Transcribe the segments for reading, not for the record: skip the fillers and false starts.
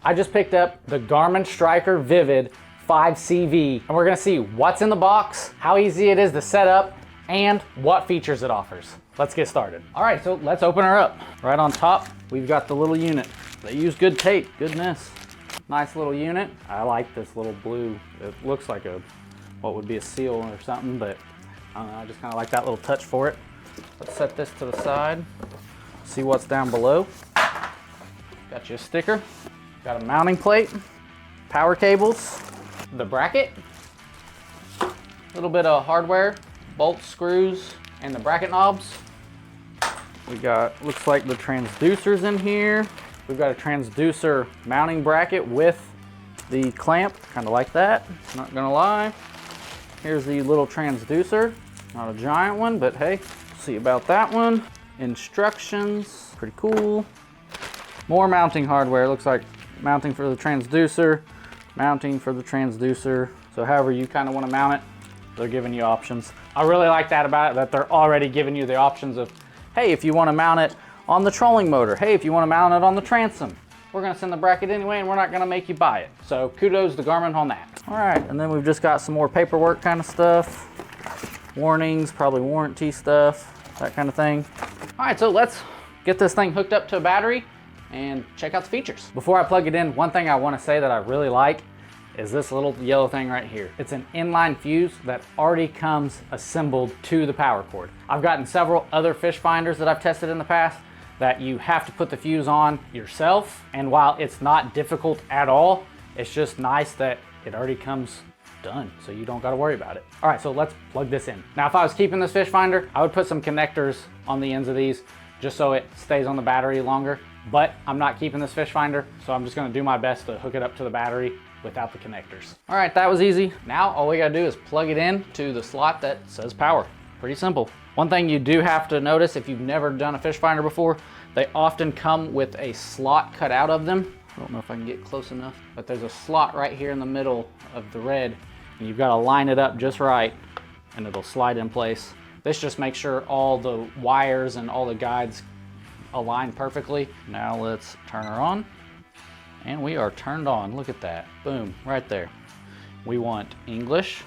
I just picked up the Garmin Striker Vivid 5CV, and we're gonna see what's in the box, how easy it is to set up, and what features it offers. Let's get started. All right, so let's open her up. Right on top, we've got the little unit. They use good tape, goodness. Nice little unit. I like this little blue. It looks like what would be a seal or something, but I don't know, I just kind of like that little touch for it. Let's set this to the side, see what's down below. Got you a sticker, got a mounting plate, power cables, the bracket, a little bit of hardware, bolts, screws, and the bracket knobs. We got, looks like the transducers in here. We've got a transducer mounting bracket with the clamp, kind of like that, not gonna lie. Here's the little transducer, not a giant one, but hey, see about that one. Instructions, pretty cool. More mounting hardware, looks like mounting for the transducer, mounting for the transducer. So however you kind of want to mount it, they're giving you options. I really like that about it, that they're already giving you the options of, hey, if you want to mount it on the trolling motor, hey, if you want to mount it on the transom, we're going to send the bracket anyway and we're not going to make you buy it. So kudos to Garmin on that. All right, and then we've just got some more paperwork kind of stuff, warnings, probably warranty stuff, that kind of thing. All right, so let's get this thing hooked up to a battery and check out the features. Before I plug it in, one thing I want to say that I really like is this little yellow thing right here. It's an inline fuse that already comes assembled to the power cord. I've gotten several other fish finders that I've tested in the past that you have to put the fuse on yourself, and while it's not difficult at all, it's just nice that it already comes done, so you don't got to worry about it. All right, so let's plug this in. Now, if I was keeping this fish finder, I would put some connectors on the ends of these just so it stays on the battery longer, but I'm not keeping this fish finder, so I'm just going to do my best to hook it up to the battery without the connectors. All right, that was easy. Now all we got to do is plug it in to the slot that says power. Pretty simple. One thing you do have to notice if you've never done a fish finder before, they often come with a slot cut out of them. I don't know if I can get close enough, but there's a slot right here in the middle of the red, and you've got to line it up just right and it'll slide in place. This just makes sure all the wires and all the guides align perfectly. Now let's turn her on, and we are turned on. Look at that, boom, right there. We want English,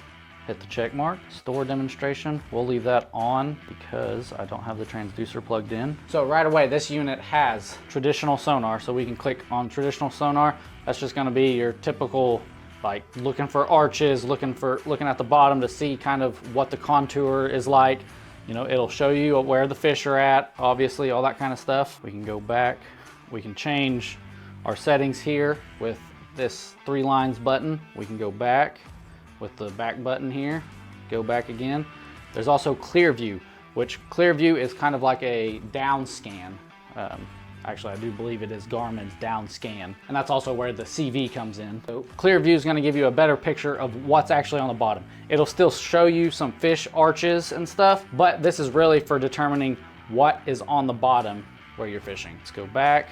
hit the check mark. Store demonstration, we'll leave that on because I don't have the transducer plugged in. So right away, this unit has traditional sonar, so we can click on traditional sonar. That's just gonna be your typical, like looking for arches, looking at the bottom to see kind of what the contour is like. You know, it'll show you where the fish are at, obviously, all that kind of stuff. We can go back, we can change our settings here with this 3 lines button. We can go back with the back button here, go back again. There's also clear view, which clear view is kind of like a down scan. Actually, I do believe it is Garmin's down scan, and that's also where the CV comes in. So clear view is going to give you a better picture of what's actually on the bottom. It'll still show you some fish arches and stuff, but this is really for determining what is on the bottom where you're fishing. Let's go back.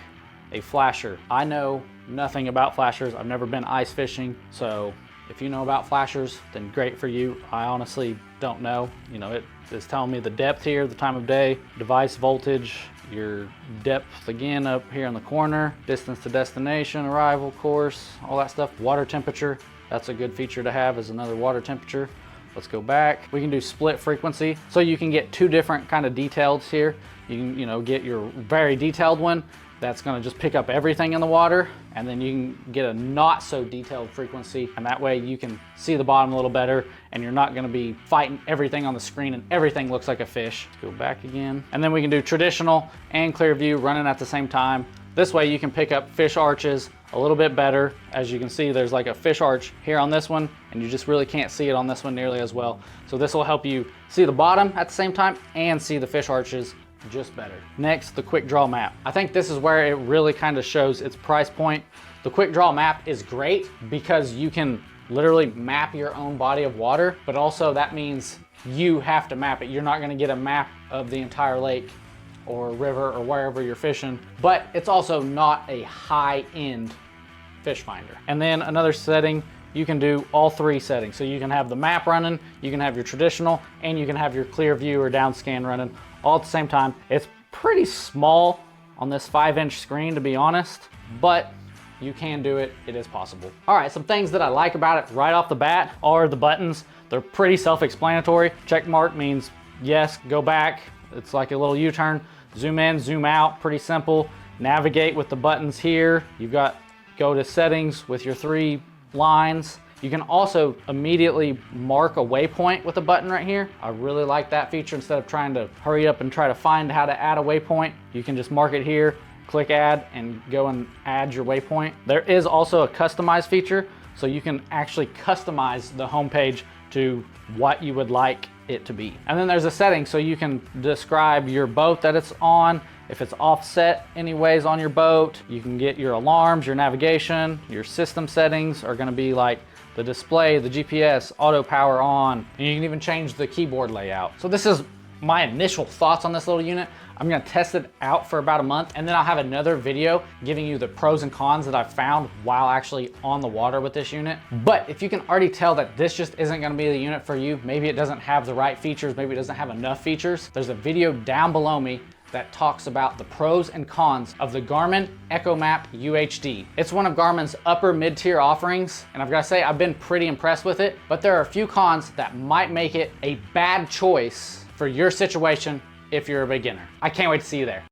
A flasher. I know nothing about flashers. I've never been ice fishing, so if you know about flashers, then great for you. I honestly don't know. You know, it is telling me the depth here, the time of day, device voltage, your depth again up here in the corner, distance to destination, arrival, course, all that stuff. Water temperature, that's a good feature to have, is another water temperature. Let's go back. We can do split frequency, so you can get 2 different kind of details here. You can, you know, get your very detailed one that's gonna just pick up everything in the water, and then you can get a not so detailed frequency, and that way you can see the bottom a little better, and you're not gonna be fighting everything on the screen and everything looks like a fish. Let's go back again. And then we can do traditional and clear view running at the same time. This way you can pick up fish arches a little bit better. As you can see, there's like a fish arch here on this one, and you just really can't see it on this one nearly as well. So this will help you see the bottom at the same time and see the fish arches just better. Next, the quick draw map. I think this is where it really kind of shows its price point. The quick draw map is great because you can literally map your own body of water, but also that means you have to map it. You're not gonna get a map of the entire lake or river or wherever you're fishing, but it's also not a high-end fish finder. And then another setting, you can do all 3 settings. So you can have the map running, you can have your traditional, and you can have your clear view or down scan running all at the same time. It's pretty small on this 5-inch screen, to be honest, but you can do it. It is possible. All right, some things that I like about it right off the bat are the buttons. They're pretty self-explanatory. Check mark means yes, go back. It's like a little U-turn. Zoom in, zoom out, pretty simple. Navigate with the buttons here. You've got go to settings with your 3 lines. You can also immediately mark a waypoint with a button right here. I really like that feature. Instead of trying to hurry up and try to find how to add a waypoint, you can just mark it here, click add, and go and add your waypoint. There is also a customize feature, so you can actually customize the homepage to what you would like it to be. And then there's a setting, so you can describe your boat that it's on, if it's offset anyways on your boat. You can get your alarms, your navigation, your system settings are gonna be like the display, the GPS, auto power on, and you can even change the keyboard layout. So this is my initial thoughts on this little unit. I'm gonna test it out for about a month, and then I'll have another video giving you the pros and cons that I've found while actually on the water with this unit. But if you can already tell that this just isn't gonna be the unit for you, maybe it doesn't have the right features, maybe it doesn't have enough features, there's a video down below me that talks about the pros and cons of the Garmin EchoMap UHD. It's one of Garmin's upper mid-tier offerings, and I've got to say I've been pretty impressed with it, but there are a few cons that might make it a bad choice for your situation if you're a beginner. I can't wait to see you there.